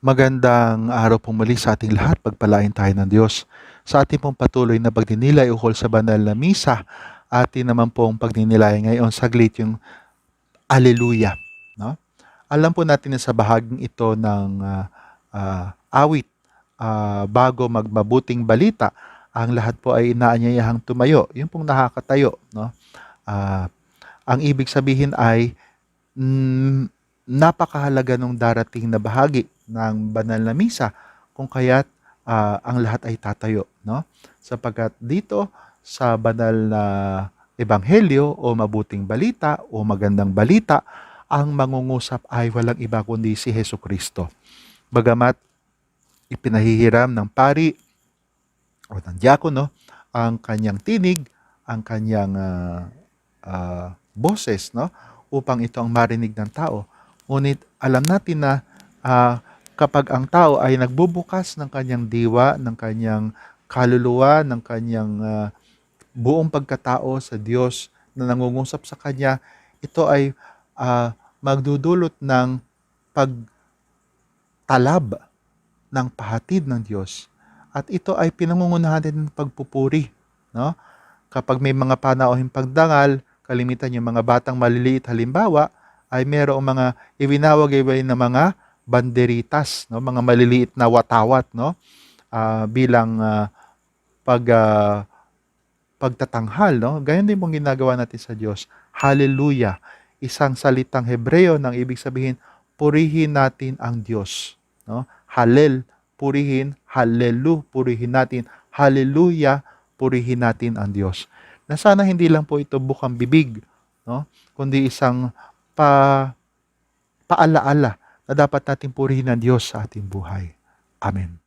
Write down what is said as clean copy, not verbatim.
Magandang araw po muli sa ating lahat. Pagpalain tayo ng Diyos sa ating pong patuloy na pagninilay ukol sa banal na misa. Atin naman pong pagninilay ngayon saglit yung Aleluya. No? Alam po natin na sa bahaging ito ng awit, bago magmabuting balita, ang lahat po ay inaanyayahang tumayo. Yung pong nakakatayo. No? Ah, ang ibig sabihin ay napakahalaga nung darating na bahagi ng banal na misa kung kaya't ang lahat ay tatayo, no? Sapagkat dito sa banal na ebanghelyo o mabuting balita o magandang balita, ang mangungusap ay walang iba kundi si Hesus Kristo. Bagamat ipinahihiram ng pari o ng diakono ang kanyang tinig, ang kanyang boses, no? Upang ito ang marinig ng tao. Ngunit alam natin na kapag ang tao ay nagbubukas ng kanyang diwa, ng kanyang kaluluwa, ng kanyang buong pagkatao sa Diyos na nangungusap sa Kanya, ito ay magdudulot ng pagtalab ng pahatid ng Diyos. At ito ay pinangungunahan din ng pagpupuri. No? Kapag may mga panauhing pagdangal, kalimitan yung mga batang maliliit halimbawa, ay mayroong mga iwinawag-iway na mga banderitas, no? Mga maliliit na watawat, no? Bilang pagtatanghal, no? Gayon din pong ginagawa natin sa Diyos. Hallelujah. Isang salitang Hebreo nang ibig sabihin, purihin natin ang Diyos. No? Halel, purihin, hallelu, purihin natin. Hallelujah, purihin natin ang Diyos. Na sana hindi lang po ito bukang bibig, no? Kundi isang paalaala na dapat natin purihin ang Diyos sa ating buhay. Amen.